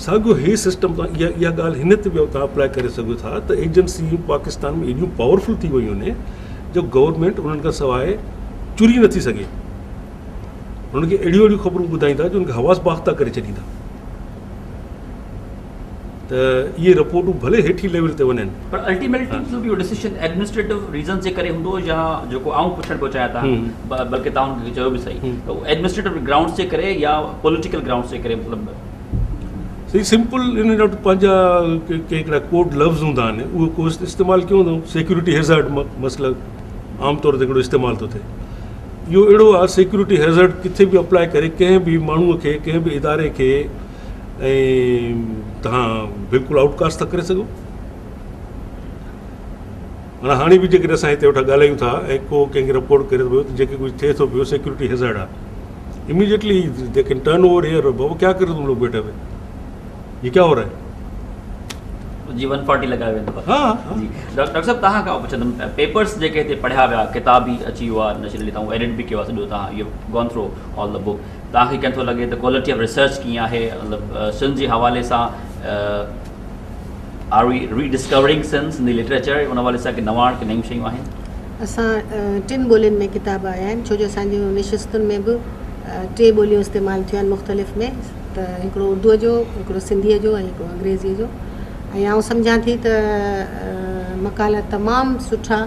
साॻियो हे सिस्टम तव्हां इहा ॻाल्हि हिन ते बि तव्हां अप्लाई करे सघो था त एजेंसियूं पाकिस्तान में एॾियूं पावरफुल थी वियूं आहिनि जो गवर्नमेंट उन्हनि खां सवाइ चुरी नथी सघे। उन्हनि खे अहिड़ियूं ख़बरूं ॿुधाईंदा जो उनखे हवास बाख़्ता करे छॾींदा। त इहे रिपोर्टूं भले हेठी लेवल ते वञनि
पर अल्टीमेटली इहो डिसीजन एडमिनिस्ट्रेटिव रीज़न जे करे हूंदो या जेको आऊं पुछणु पियो चाहियां था बल्कि तव्हां मूंखे चयो बि सही त एडमिनिस्ट्रेटिव ग्राउंड्स जे करे या पॉलिटिकल ग्राउंड्स जे करे मतिलबु
सही सिंपल इन वटि पंहिंजा के हिकिड़ा कोड लफ़्ज़ हूंदा आहिनि उहो को इस्तेमालु कयूं अथऊं सिक्योरिटी हैज़ार्ड मसइला आमतौर ते हिकिड़ो इस्तेमालु थो थिए इहो अहिड़ो आहे सिक्योरिटी हैज़ार्ड किथे बि अप्लाई करे कंहिं बि माण्हूअ खे कंहिं बि इदारे खे ऐं तव्हां बिल्कुलु आउटकास्ट था करे सघो माना हाणे बि जेकॾहिं असां हिते वेठा ॻाल्हायूं था ऐं को कंहिंखे रिपोर्ट करे पियो त जेके कुझु थिए थो पियो सिक्योरिटी हैज़ार्ड आहे immediately they can turn over here बाबा क्या करे तुम लोग बेटा में ये क्या हो रहा है
जी 140 लॻायो वेंदो
हाँ
जी डॉक्टर साहब तव्हां खां पुछंदुमि पेपर्स जेके हिते पढ़िया विया किताब बि अची वियो आहे नेशनली तव्हां एडिट बि कयो आहे सॼो तव्हां इहो gone through all the book तव्हांखे कीअं थो लॻे त क्वालिटी ऑफ रिसर्च कीअं आहे मतिलबु सिंध जे हवाले सां are we rediscovering Sindhi literature उन हवाले सां की नवाण की नयूं शयूं आहिनि
असां 3 ॿोलियुनि में किताब आया आहिनि छो जो असांजूं निशिस्तुनि में बि 3 ॿोलियूं इस्तेमालु थियूं आहिनि मुख़्तलिफ़ में त हिकिड़ो उर्दूअ जो हिकिड़ो सिंधीअ जो ऐं हिकिड़ो अंग्रेज़ीअ जो ऐं आउं सम्झां थी त मकाला तमामु सुठा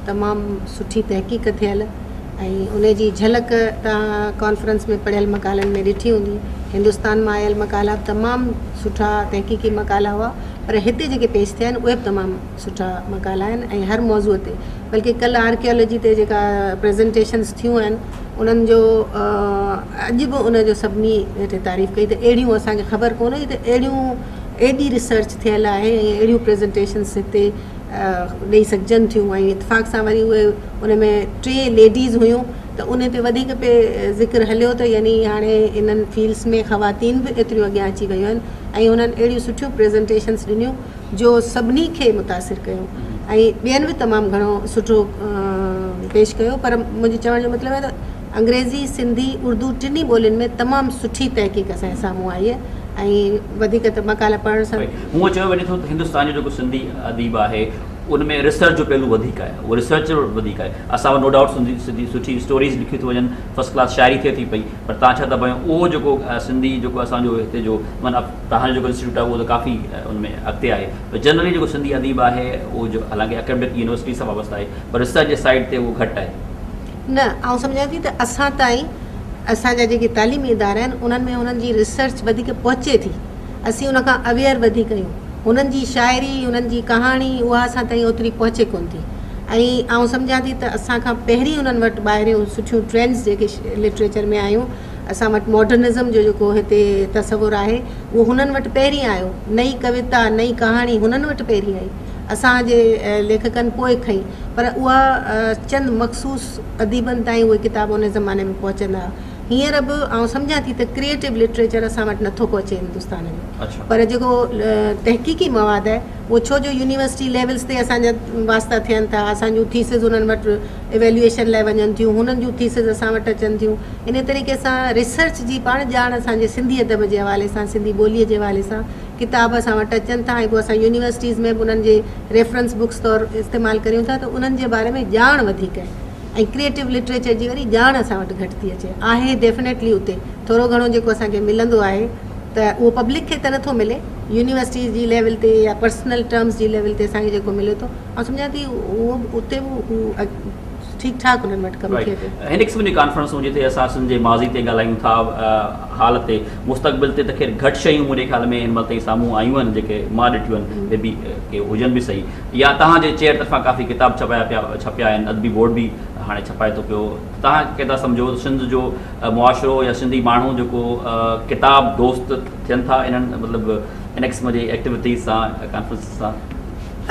तमामु सुठी तहक़ीक़ थियल ऐं उन जी झलक तव्हां कॉन्फ्रेंस में पढ़ियल मकालनि में ॾिठी हूंदी हिंदुस्तान मां आयल मकाला तमामु सुठा तहक़ीक़ी मकाला हुआ पर हिते जेके पेश थिया आहिनि उहे बि तमामु सुठा मकाला आहिनि ऐं हर मौज़ूअ ते बल्कि कल्ह आर्कियोलॉजी ते जेका प्रेज़ेंटेशन्स थियूं आहिनि उन्हनि जो अॼु बि उनजो सभिनी हिते तारीफ़ कई त अहिड़ियूं असांखे ख़बर कोन हुई त एॾी रिसर्च थियल आहे ऐं अहिड़ियूं प्रेज़ेंटेशन्स हिते ॾेई सघजनि थियूं ऐं इतफ़ाक़ सां वरी उहे उन में 3 लेडीज़ हुयूं त उन ते वधीक पे ज़िक्र हलियो त यानी हाणे इन्हनि फील्ड्स में ख़वातीन बि एतिरियूं अॻियां अची वियूं आहिनि ऐं उन्हनि अहिड़ियूं सुठियूं प्रेज़ेंटेशन्स ॾिनियूं जो सभिनी खे मुतासिर कयो ऐं ॿियनि बि तमामु घणो सुठो पेश कयो पर मुंहिंजे चवण जो मतिलबु आहे त अंग्रेज़ी सिंधी उर्दू 3 ॿोलियुनि में तमामु सुठी तहक़ीक़ असांजे साम्हूं आई आहे ऐं वधीक त मकाला पढ़ण सां
हूअं चयो वञे थो त हिंदुस्तान जो जेको सिंधी अदीब आहे उन में रिसर्च जो पहलू वधीक आहे उहो रिसर्च वधीक आहे असां वटि नो डाउट सिंधी सुठी स्टोरीज़ लिखी थी वञनि फस्ट क्लास शाइरी थिए थी पई पर तव्हां छा था पयूं उहो जेको सिंधी जेको असांजो हिते जो माना तव्हांजो जेको इंस्टीट्यूट आहे उहो त काफ़ी उन में अॻिते आहे पर जनरली जेको सिंधी अदीब आहे उहो जो हालांकि अकेडमिक यूनिवर्सिटी सां वाबस्तु आहे पर रिसर्च जे साइड ते उहो घटि आहे
न आउं सम्झां थी त असां ताईं असांजा जेके तालीमी इदारा आहिनि उन्हनि में उन्हनि जी रिसर्च वधीक पहुचे थी असीं उन खां अवेयर वधीक आहियूं हुननि जी शाइरी हुननि जी कहाणी उहा असां ताईं ओतिरी पहुचे कोन थी ऐं आउं सम्झां थी त असांखां पहिरीं उन्हनि वटि ॿाहिरियूं सुठियूं ट्रेंड्स जेके लिटरेचर में आहियूं असां वटि मॉडर्निज़म जो जेको हिते तसवुरु आहे उहो हुननि वटि पहिरीं आयो नई कविता नई कहाणी हुननि वटि पहिरीं आई असांजे लेखकनि पोइ खईं पर उहा चंद मख़सूस अदीबनि ताईं उहे किताब उन ज़माने में पहुचंदा हींअर बि आउं सम्झां थी त क्रिएटिव लिटरेचर असां वटि नथो पहुचे हिंदुस्तान में पर जेको तहक़ीक़ी मवाद आहे उहो छो जो यूनिवर्सिटी लेवल्स ते असांजा वास्ता थियनि था असांजूं थीसिस उन्हनि वटि इवेल्युएशन लाइ वञनि थियूं हुननि जूं थीसिस असां वटि अचनि थियूं इन तरीक़े सां रिसर्च जी पाण ॼाण असांजे सिंधी अदब जे हवाले सां सिंधी ॿोलीअ जे हवाले सां किताब असां वटि अचनि था ऐं पोइ असां यूनिवर्सिटीज़ में बि उन्हनि जे रेफरेंस बुक्स तौरु इस्तेमालु करियूं था त उन्हनि जे बारे में ॼाण वधीक आहे ऐं क्रिएटिव लिटरेचर जी वरी ॼाण असां वटि घटि थी अचे आहे डेफिनेटली उते थोरो घणो जेको असांखे मिलंदो आहे त उहो पब्लिक खे त नथो मिले यूनिवर्सिटी जी लेवल ते या पर्सनल टर्म्स जी लेवल ते असांखे जेको मिले थो ऐं सम्झां थी उहो उते बि ठीकु ठाक उन्हनि वटि कमु थिए थो
हिन क़िस्म जी कॉन्फ्रेंस जिते असां सिंध जे माज़ी ते ॻाल्हायूं था हाल ते मुस्तक़बिल ते त ख़ैर घटि शयूं मुंहिंजे ख़्याल में हिन महिल ताईं साम्हूं आयूं आहिनि जेके मां ॾिठियूं आहिनि उहे बि के हुजनि बि सही या तव्हांजे चेयर तरफ़ां काफ़ी किताब छपिया आहिनि अदबी बोर्ड बि हाणे छपाए थो पियो तव्हां कीअं था सम्झो सिंध जो मुआशिरो या सिंधी माण्हू जेको किताब दोस्त थियनि था इन्हनि मतिलबु इन क़िस्म जी एक्टिविटीज़ सां कॉन्फ्रेंस सां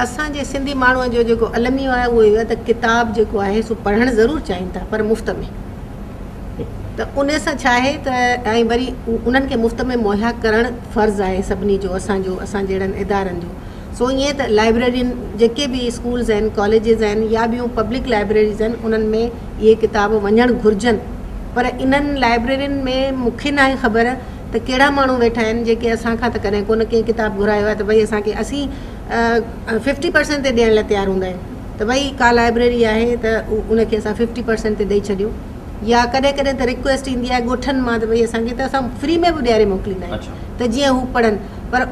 असांजे सिंधी माण्हूअ जो जेको अलमियो आहे उहो इहो आहे त किताब जेको आहे सो पढ़णु ज़रूरु चाहिनि था पर मुफ़्त में त उन सां छा आहे त ऐं वरी उन्हनि खे मुफ़्त में मुहैया करणु फ़र्ज़ु आहे सभिनी जो असां जहिड़नि इदारनि जो सो ईअं त लाइब्रेरियुनि जेके बि स्कूल्स आहिनि कॉलेजिस आहिनि या ॿियूं पब्लिक लाइब्रेरीज़ आहिनि उन्हनि में इहे किताब वञणु घुरिजनि पर इन्हनि लाइब्रेरियुनि में मूंखे नाहे ख़बर त कहिड़ा माण्हू वेठा आहिनि जेके असांखां त कॾहिं कोन कंहिं किताब घुरायो आहे त भई असांखे असीं 50% ते ॾियण लाइ तयारु हूंदा आहियूं त भई का लाइब्रेरी आहे त उनखे असां 50% ते ॾेई छॾियूं या कॾहिं कॾहिं त रिक्वेस्ट ईंदी आहे ॻोठनि मां त भई असांखे त असां फ्री में बि ॾियारे मोकिलींदा आहियूं
अच्छा
त जीअं हू पढ़नि पर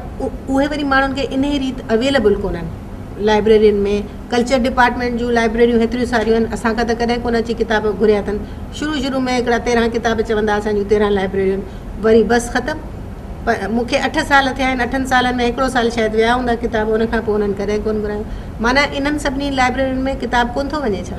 उहे वरी माण्हुनि खे इन ई रीति अवेलेबल कोन्हनि लाइब्रेरियुनि में कल्चर डिपार्टमेंट जूं लाइब्रेरियूं हेतिरियूं सारियूं आहिनि असांखां त कॾहिं कोन अची किताब घुरिया अथनि शुरू में हिकिड़ा 13 किताब चवंदा असांजूं 13 लाइब्रेरियूं वरी बसि ख़तमु पर मूंखे 8 साल थिया आहिनि 8 सालनि में हिकिड़ो साल शायदि विया हूंदा किताब उनखां पोइ उन्हनि कॾहिं कोन घुरायूं माना इन्हनि सभिनी लाइब्रेरियुनि में किताब कोन थो वञे छा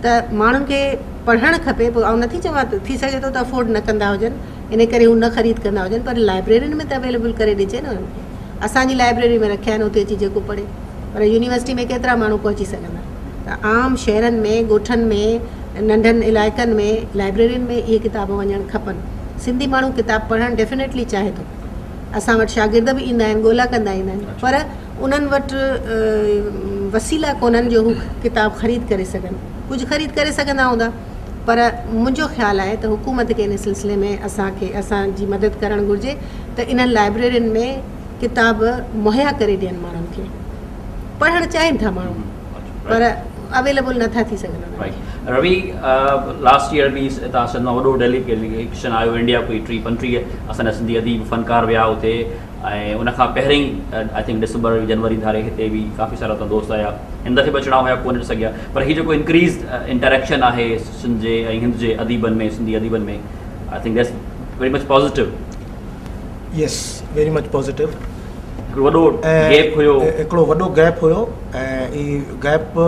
त माण्हुनि खे पढ़णु खपे पोइ ऐं नथी चवां थी सघे थो त अफोर्ड न कंदा हुजनि इन करे हू न ख़रीद कंदा हुजनि पर लाइब्रेरियुनि में त अवेलेबल करे ॾिजे न उन्हनि खे असांजी लाइब्रेरी में रखिया आहिनि हुते अची जेको पढ़े पर यूनिवर्सिटी में केतिरा माण्हू पहुची सघंदा त आम शहरनि में ॻोठनि में नंढनि इलाइक़नि में लाइब्रेरियुनि में इहे किताब वञणु खपनि सिंधी माण्हू किताब पढ़णु डेफिनेटली चाहे थो असां वटि शागिर्द बि ईंदा आहिनि ॻोल्हा कंदा ईंदा आहिनि पर उन्हनि वटि वसीला कोन्हनि जो हू किताब ख़रीद करे सघनि कुझु ख़रीद करे सघंदा हूंदा पर मुंहिंजो ख़्यालु आहे त हुकूमत खे इन सिलसिले में असांजी मदद करणु घुरिजे त इन्हनि लाइब्रेरियुनि में किताब मुहैया करे ॾियनि माण्हुनि खे पढ़णु चाहिनि था माण्हू पर अवेलेबल नथा थी सघनि
रवि लास्ट ईयर बि तव्हां सभु वॾो डेलीगेशन आयो इंडिया कोई 30-35 असांजा सिंधी अदीब फनकार विया हुते ऐं उनखां पहिरीं आई थिंक डिसंबर जनवरी धारे हिते बि काफ़ी सारा त दोस्त आया हिन दफ़े बचणा हुया कोन ॾिसी सघिया पर हीउ जेको इंक्रीज़ इंटरेक्शन आहे सिंध जे ऐं हिंद जे अदीबनि में सिंधी अदीबनि में I think that's very much positive
Yes very much positive
हिकिड़ो वॾो गैप हुयो
हिकिड़ो वॾो गैप हुयो ऐं हीउ गैप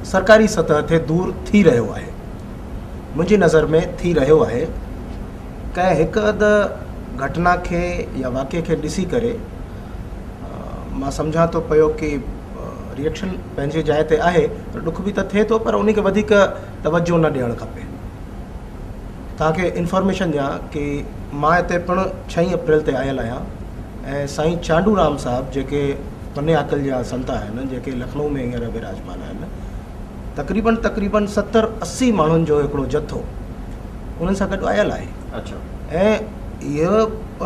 सरकारी सतह ते दूर थी रहियो आहे मुंहिंजी नज़र में थी रहियो आहे कंहिं हिकु अधु घटना खे या वाक़े खे ॾिसी करे मां सम्झां थो पियो कि रिएक्शन पंहिंजी जाइ ते आहे ॾुख बि त थिए थो पर उन खे वधीक तवजो न ॾियणु खपे तव्हांखे इंफॉर्मेशन ॾियां कि मां हिते पिणु 6 अप्रैल ते आयल आहियां ऐं साईं चांडूराम साहिबु जेके पने आकल जा संत आहिनि जेके लखनऊ में हींअर विराजमान आहिनि तक़रीबन 70-80 माण्हुनि जो हिकिड़ो जथो उन्हनि सां गॾु आयल आहे
अच्छा
ऐं इहो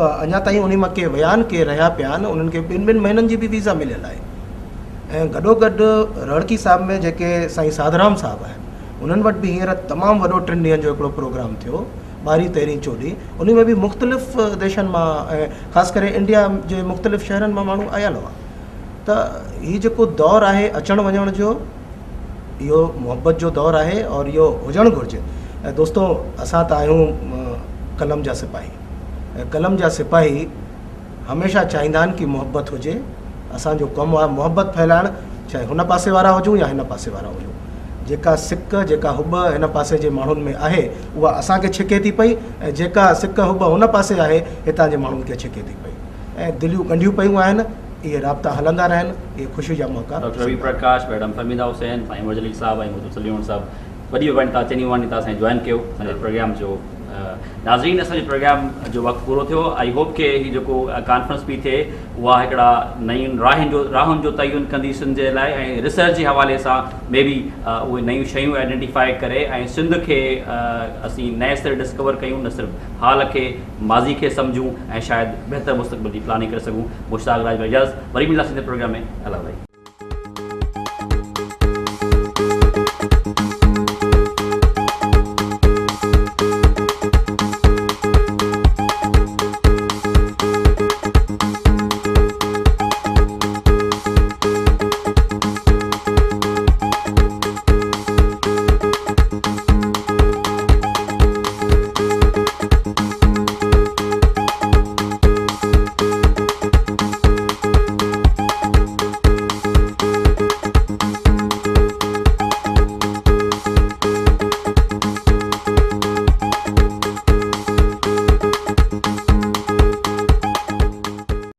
अञा ताईं उन मां के बयान के रहिया पिया आहिनि उन्हनि खे 2 महीननि जी बि वीज़ा मिलियल आहे ऐं गॾोगॾु रड़की साहिब में जेके साईं साधराम साहिबु आहिनि उन्हनि वटि बि हींअर तमामु वॾो 3 ॾींहंनि जो हिकिड़ो प्रोग्राम थियो 12, 13, 14 उन में बि मुख़्तलिफ़ देशनि मां ऐं ख़ासि करे इंडिया जे मुख़्तलिफ़ शहरनि मां माण्हू आयल हुआ त हीउ जेको दौरु आहे अचण वञण जो इहो मुहबत जो दौरु आहे और इहो हुजणु घुरिजे ऐं दोस्तो असां त आहियूं कलम जा सिपाही ऐं कलम जा सिपाही हमेशह चाहींदा आहिनि कि मुहबत हुजे असांजो कमु आहे मुहबत फैलाइणु चाहे हुन पासे वारा हुजूं या हिन पासे वारा हुजूं जेका सिक जेका हुब हिन पासे जे माण्हुनि में आहे उहा असांखे छिके थी पई ऐं जेका सिक हुब हुन पासे आहे हितां जे माण्हुनि खे छिके थी पई ऐं दिलियूं ॻंढियूं पियूं आहिनि इहे राब्ता हलंदा रहनि इहे ख़ुशी जा मौक़ा
डॉक्टर रवि प्रकाश मैडम फहमीदा हुसैन साईं उमर जलील साहब ऐं मुहम्मद सलीम साहब वॾी महिरबानी तव्हां चङी महिरबानी तव्हां असांखे जॉइन कयो असांजे प्रोग्राम जो नाज़रीन असांजे प्रोग्राम जो वक़्तु पूरो थियो आई होप के हीउ जेको कॉन्फ्रेंस पई थिए उहा हिकिड़ा नयुनि राहुनि जो तयन कंदी सिंध जे लाइ ऐं रिसर्च जे हवाले सां मे बी उहे नयूं शयूं आइडेंटिफाई करे ऐं सिंध खे असीं नए सिरे डिस्कवर कयूं न सिर्फ़ु हाल खे माज़ी खे सम्झूं ऐं शायदि बहितर मुस्तक़बिल जी प्लानिंग करे सघूं मुश्ताक राज भाई इजाज़त वरी मिलंदासीं प्रोग्राम में अला भाई